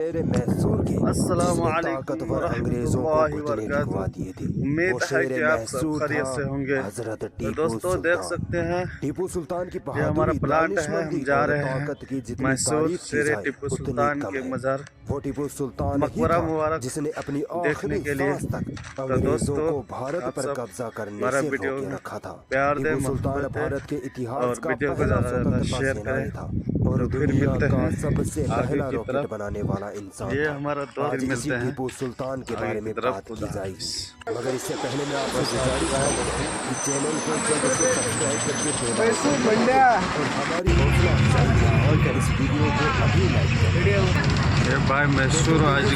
मेरे मैसूर के अस्सलामु जिसने अलैकुम ताकतवर अंग्रेजों को वरहमतुल्लाहि घुटने दिखवा दिए थे। उम्मीद वो है शेर कि आप सब मैसूर खैरियत था से होंगे। हजरत तो टीपू दोस्तों देख सकते सुल्तान। हैं टीपू सुल्तान की ये हमारा बहादुरी, प्लांट है, हम दानिशमंदी जा और रहे हैं ताकत की जितनी मैसूर तारीफ की शेर जाए टीपू उतनी सुल्तान कम के है। मज़ार वो टीपू सुल्तान ही मकबरा था मुबारक जिसने अपनी देखने आखिरी के लिए। सांस तक तो अंग्रेजों दोस्तों को भारत आप पर सब कब्जा करने हमारा से वीडियो रोके में रखा था। प्यार दे, टीपू सुल्तान मोहब्बत दे भारत के इतिहास और का वीडियो को पहला ज़्यादा से ज़्यादा स्वतंत्रता शेयर सेनानी करें। था और तो फिर दुनिया मिलते का हैं सबसे आगे पहला की रॉकेट तरफ। बनाने वाला इंसान ये था। हमारा दौर आज ही इसी मिलते हैं टीपू सुल्तान के आगे बारे की में तरफ। बात खुदा की जाएगी, हाफिज़। मगर इससे पहले मैं आपसे बस गुजारिश आप करूंगा कि चैनल को जल्द से सब्सक्राइब करके बेल आइकन दबाएं और हमारी हौसला अफजाई के लिए इस वीडियो को अभी लाइक करें। ये भाई मैसूर आज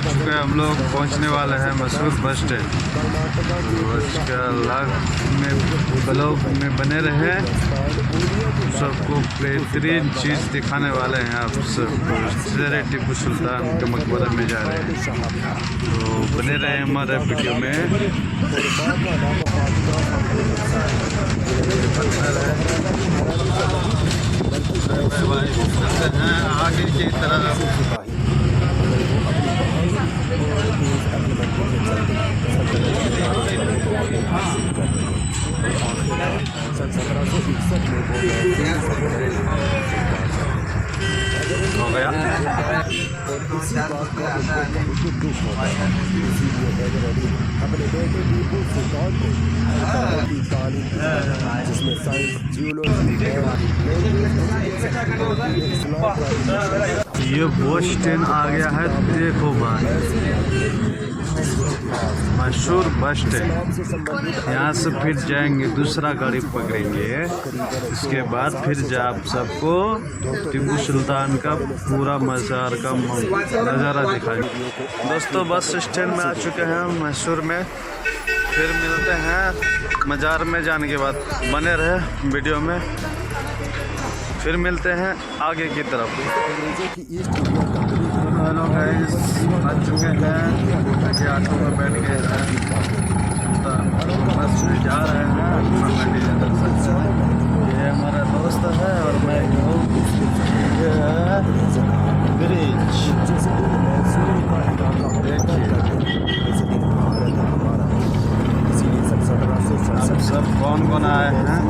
चुके हम लोग पहुंचने वाले हैं मैसूर बस स्टैंड। कर्नाटका के तो इसका लाग में ब्लॉग में बने रहे, सबको बेहतरीन चीज़ दिखाने वाले हैं आप सबको। शेर टीपू सुल्तान के मकबरे में जा रहे हैं, तो बने रहे हमारे वीडियो में। आगे की तरफ सन 1761 में हो गया। और इसी बात का उनको बहुत दुख होता है। इसीलिए हैदर अली अपने बेटे टीपू सुल्तान को हर तरह की तालीम दी, जिसमें साइंस, जियोलॉजी ये बस स्टैंड आ गया है, देखो भाई मशहूर बस स्टैंड। यहाँ से फिर जाएंगे, दूसरा गाड़ी पकड़ेंगे, इसके बाद फिर आप सबको टीपू सुल्तान का पूरा मज़ार का नज़ारा दिखाएंगे। दोस्तों बस स्टैंड में आ चुके हैं मैसूर में, फिर मिलते हैं मज़ार में जाने के बाद। बने रहे वीडियो में, फिर मिलते हैं आगे की तरफ। हेलो गाइस, आ चुके हैं, आगे ऑटो में बैठ गए हैं, बस में जा रहे हैं। ये हमारा दोस्त है और मैं हूँ, ये है ब्रिज। आप सब कौन कौन आए हैं?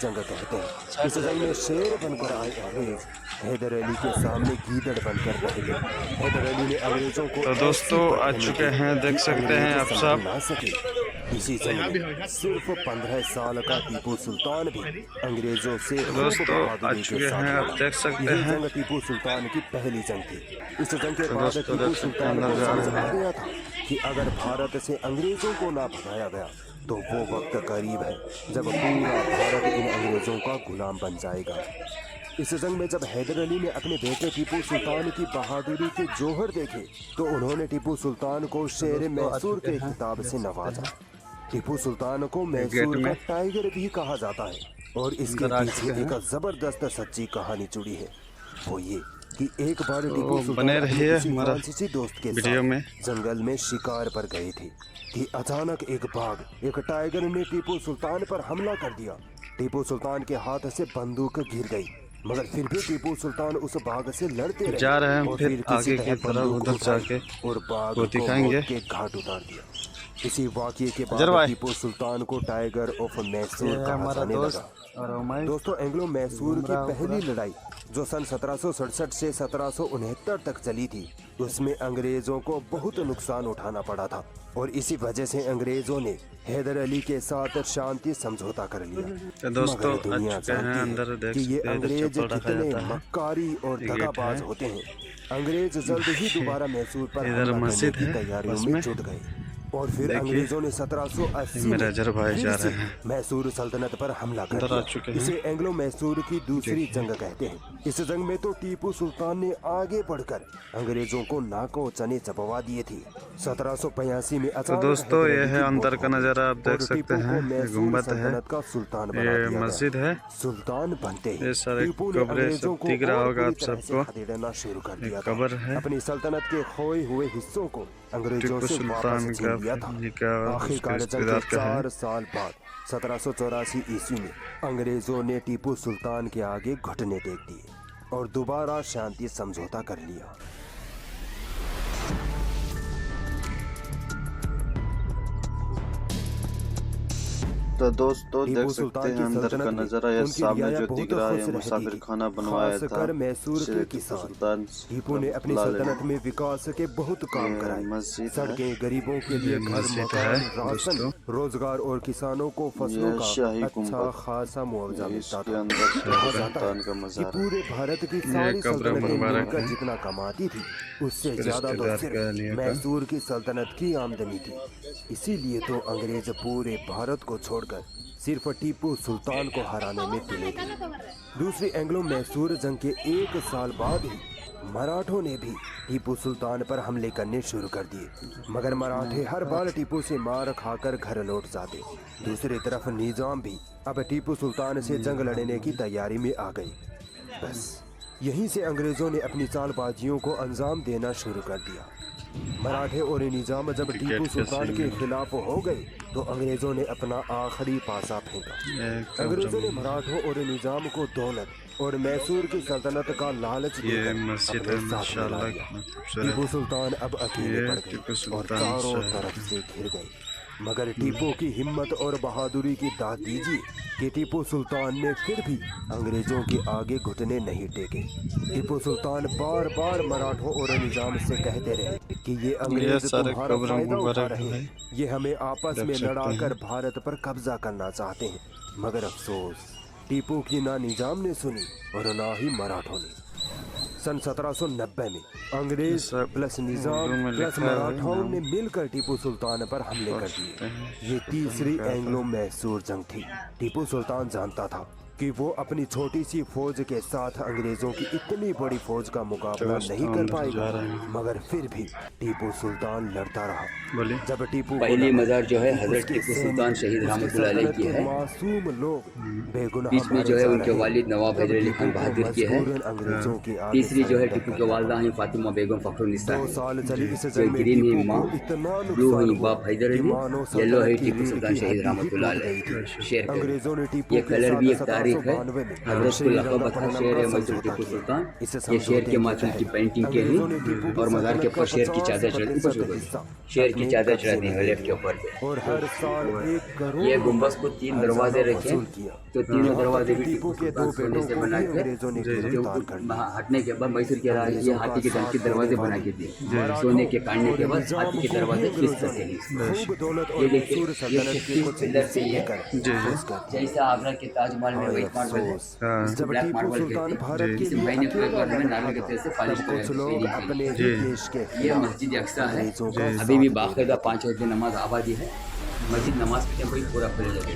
जंग कहते हैं। इस जंग में शेर बनकर आए अंग्रेज हैदर अली के सामने गीदड़ बनकर रह गए। हैदर अली ने अंग्रेजों को तो दोस्तों आ चुके हैं, देख सकते हैं आप सब। ना सके। इसी जंग में सिर्फ 15 साल का टीपू सुल्तान भी अंग्रेजों से दोस्तों आ चुके हैं, आप देख सकते हैं। जंग टीपू सुल्तान की पहली जंग थी। इस जंग के बाद दोस्तों टीपू देख सकते हैं सुल्तान को नज़ारा। समझ आ गया था कि अगर भारत से अंग्रेजों को ना भगाया गया तो वो वक्त करीब है जब पूरा भारत इन अंग्रेजों का गुलाम बन जाएगा। इस जंग में जब हैदर अली ने अपने बेटे टीपू सुल्तान की बहादुरी के जौहर देखे तो उन्होंने टीपू सुल्तान को शेर मैसूर के खिताब से नवाजा। टीपू सुल्तान को मैसूर का टाइगर भी कहा जाता है और इसके पीछे एक जबरदस्त सच्ची कहानी जुड़ी है। वो ये कि एक बार टीपू सुल्तान बने रहिए हमारा फ्रांसीसी दोस्त के वीडियो में। जंगल में शिकार पर गए थे कि अचानक एक बाघ, एक टाइगर ने टीपू सुल्तान पर हमला कर दिया। टीपू सुल्तान के हाथ से बंदूक गिर गई, मगर फिर भी टीपू सुल्तान उस बाघ से लड़ते रहे। जा रहे हैं और फिर आगे की तरफ, उधर जाके और बाघ वो दिखाएंगे के घाट उतार दिया। इसी वाक़ये के बाद टीपू सुल्तान को टाइगर ऑफ मैसूर कहा जाने लगा। दोस्तों एंग्लो मैसूर की पहली लड़ाई जो सन 1767 से 1769 तक चली थी, उसमें अंग्रेजों को बहुत नुकसान उठाना पड़ा था और इसी वजह से अंग्रेजों ने हैदर अली के साथ शांति समझौता कर लिया। तो दोस्तों मगर दुनिया अंदर देख कि ये सकते हैं, अंग्रेज चप्पल रखा कितने जाता है। मक्कारी और दगाबाज होते हैं। अंग्रेज जल्द ही दोबारा मैसूर पर इधर हमला मस्जिद करने की है, तैयारियों उसमें में जुट गए और फिर अंग्रेजों ने 1780 मेरा अजहर भाई जा रहे हैं, मैसूर सल्तनत पर हमला कर अंदर आ दिया। चुके हैं। इसे एंग्लो मैसूर की दूसरी जंग कहते हैं। इस जंग में तो टीपू सुल्तान ने आगे बढ़कर अंग्रेजों को नाको चने चबवा दिए थे। 1785 में तो दोस्तों ये है अंदर का नज़ारा, आप देख सकते हैं। ये गुम्बद है, का सुल्तान बना ये दिया गया। मस्जिद है, सुल्तान बनते ही ये सारे टीपू ने कब्रें अंग्रेजों सब को दिख रहा और होगा बुरी आप तरह से सबको। खदेड़ना शुरू कर दिया एक था। कब्र है, अपनी सल्तनत के खोए हुए हिस्सों को अंग्रेजों टीपू से सुल्तान वापस का छीन लिया था। का आखिरकार जंग रिश्तेदार के का है। 4 साल बाद 1784 ईस्वी में अंग्रेजों ने टीपू सुल्तान के आगे घुटने टेक दिए। और दोबारा शांति समझौता कर लिया। तो दोस्तों देख टीपू सकते सुल्तान हैं की अंदर का सल्तनत में नज़ारा। ये उनकी सामने रियाया जो बहुत दिख रहा है खुश ये रहती मुसाफिर थी। खाना बनवाया था खासकर मैसूर के टीपू किसान। सुल्तान टीपू ने अपनी रहमतुल्लाह अलैह। सल्तनत में विकास के बहुत काम ये कराए। मस्जिद है। सड़कें, गरीबों के लिए घर, मस्जिद मकान, है, राशन, दोस्तों। रोजगार और किसानों को फसलों ये का शाही अच्छा गुंबद। खासा मुआवजा मिलता इसके था। अंदर कहा जाता सुल्तान का है कि मज़ार है। पूरे भारत की ये सारी कब्र सल्तनतें मुबारक मिलकर है। जितना कमाती थी उससे इसके ज्यादा तो रिश्तेदार का लिए सिर्फ था। मैसूर की सल्तनत की आमदनी थी। इसीलिए तो अंग्रेज पूरे भारत को छोड़कर सिर्फ टीपू सुल्तान को हराने में तुले थे। दूसरी एंग्लो मैसूर जंग के 1 साल बाद ही मराठों ने भी टीपू सुल्तान पर हमले करने शुरू कर दिए, मगर मराठे हर बार टीपू से मार खाकर घर लौट जाते। दूसरी तरफ निजाम भी अब टीपू सुल्तान से जंग लड़ने की तैयारी में आ गई। बस यहीं से अंग्रेजों ने अपनी चालबाजियों को अंजाम देना शुरू कर दिया। मराठे और निजाम जब टीपू सुल्तान के खिलाफ हो गए तो अंग्रेजों ने अपना आखिरी पासा फेंका। अंग्रेजों ने मराठों और निजाम को दौलत और मैसूर की सल्तनत का लालच देकर अपने साथ मिला लिया। टीपू सुल्तान अब अकेले पड़ गए और चारों तरफ से घिर गए। मगर टीपू की हिम्मत और बहादुरी की दाद दीजिए कि टीपू सुल्तान ने फिर भी अंग्रेजों के आगे घुटने नहीं टेके। टीपू सुल्तान बार बार मराठों और निजाम से कहते रहे कि ये अंग्रेज तुम्हारा फायदा उठा रहे हैं, ये हमें आपस में लड़ाकर भारत पर कब्जा करना चाहते हैं। मगर अफसोस, टीपू की ना निजाम ने सुनी और ना ही मराठों ने। सन 1790 में अंग्रेज प्लस निजाम प्लस मराठाओं ने मिलकर टीपू सुल्तान पर हमले कर दिए। ये तीसरी एंग्लो मैसूर जंग थी। टीपू सुल्तान जानता था कि वो अपनी छोटी सी फौज के साथ अंग्रेजों की इतनी बड़ी फौज का मुकाबला नहीं कर पाएगा, मगर फिर भी टीपू सुल्तान लड़ता रहा। जब टीपू पहली मजार जो है हजरत टीपू सुल्तान शहीद रहमतुल्लाह अलैह की है। मासूम लोग बेगुनाह बीच में जो है उनके वालिद नवाब हैदर अली खान बहादुर की है। तीसरी जो है टीपू के वालदा हैं फातिमा बेगम फखरुन्निसा जो ग्रीन है माँ, ब्लू है बाप हैदर अली, येलो है टीपू सुल्तान शहीद रहमतुल्लाह अलैह। शेर का ये कलर भी एक तारीख है। हजरत को लक़ब था शेर है मजदूर टीपू सुल्तान। ये शेर के माचुल की पेंटिंग के हैं और मजार के ऊपर शेर की चादर चढ़ती, शेर की चादर चढ़ाती है लेफ्ट के ऊपर पे। ये गुम्बद को 3 दरवाजे रखे, तो तीनों दरवाजे भी टीपू सुल्तान सोने से बना के हटने के बाद मैसूर के ये हाथी के दल के दरवाजे बना के दिए। सोने के काटने के बाद हाथी के दरवाजे फिक्स करते हैं। ये देखिए ये पिलर से ये जैसा आगरा के ताजमहल में व्हाइट मार्बल है, ब्लैक मार्बल कहते हैं। इसे महीने में नारियल के तेल से पॉलिश किया। ये मस्जिद अक्सा है, अभी भी बाकायदा 5 वक्त नमाज आबादी है। मस्जिद नमाज के टाइम पूरा खुले लगे।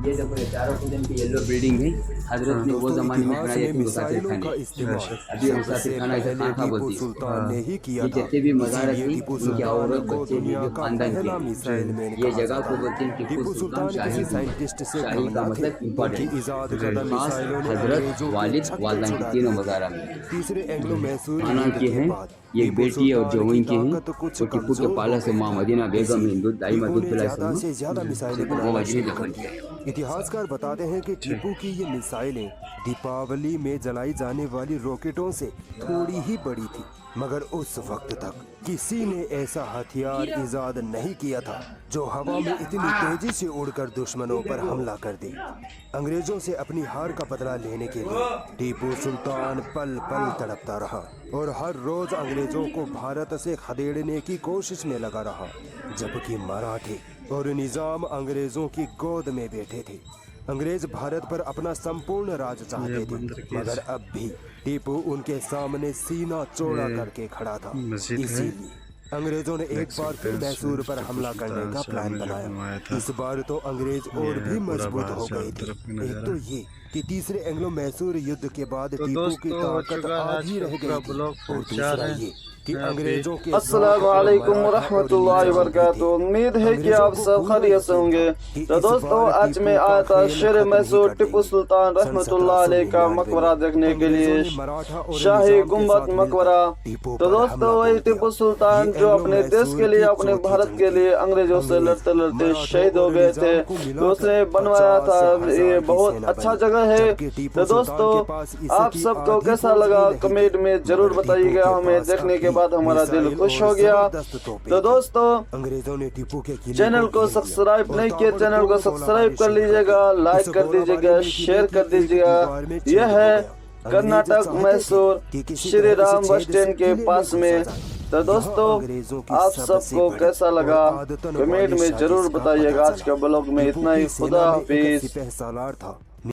ये देखो ये चारों दिन की येलो बिल्डिंग है। हजरत ने वो जमाने में बनाई थी मुसाफिर खाने। अभी मुसाफिर खाना इसे खाना बोलती है। ये जितने भी मज़ार थी उनकी औरत बच्चे भी खानदान के, ये जगह को बोलते हैं टीपू सुल्तान शाही। शाही का मतलब इम्पोर्टेंट, खास हजरत वालिद वालदान की तीनों मज़ारा में खाना के हैं। ये एक बेटी है और जो इनके हैं वो टीपू के पाला से माँ मदीना बेगम हिंदू दाइमा दूध पिलाए वो वजह दफन किया। इतिहासकार बताते हैं कि टीपू की ये मिसाइलें दीपावली में जलाई जाने वाली रॉकेटों से थोड़ी ही बड़ी थी, मगर उस वक्त तक किसी ने ऐसा हथियार इजाद नहीं किया था जो हवा में इतनी तेजी से उड़कर दुश्मनों पर हमला कर दे। अंग्रेजों से अपनी हार का बदला लेने के लिए टीपू सुल्तान पल पल तड़पता रहा और हर रोज अंग्रेजों को भारत से खदेड़ने की कोशिश में लगा रहा, जबकि मराठे और निजाम अंग्रेजों की गोद में बैठे थे। अंग्रेज भारत पर अपना संपूर्ण राज चाहते थे, मगर अब भी टीपू उनके सामने सीना चौड़ा करके खड़ा था। इसीलिए अंग्रेजों ने एक बार फिर मैसूर पर हमला करने का प्लान बनाया। इस बार तो अंग्रेज और भी मजबूत हो गए थे। एक तो ये कि तीसरे एंग्लो मैसूर युद्ध के बाद टीपू की ताकत आधी रह गई थी, और दूसरा ये कि अंग्रेजों के अस्सलाम वालेकुम रहमतुल्लाहि व बरकातुहू। उम्मीद है कि आप सब खैरियत से होंगे। तो दोस्तों, आज मैं आया था शेर मैसूर टिप्पू सुल्तान रहमतुल्लाह अलैह का मकबरा देखने के लिए, शाही गुम्बद मकबरा। तो दोस्तों, वही टिप्पू सुल्तान जो अपने देश के लिए, अपने भारत के लिए अंग्रेजों से लड़ते लड़ते शहीद हो गए थे, तो उसने बनवाया था। ये बहुत अच्छा जगह है। तो दोस्तों, आप सबको कैसा लगा कमेंट में जरूर बताइएगा। हमें देखने के बाद हमारा दिल खुश हो गया। तो दोस्तों, अंग्रेजों ने टीपू के किले चैनल को सब्सक्राइब नहीं किया, चैनल को सब्सक्राइब कर लीजिएगा, लाइक कर दीजिएगा, शेयर कर दीजिएगा। यह है कर्नाटक मैसूर श्री राम बस स्टैंड के पास में। तो दोस्तों, आप सबको कैसा लगा कमेंट में जरूर बताइएगा। आज का ब्लॉग में इतना ही। खुदा हाफिज। था।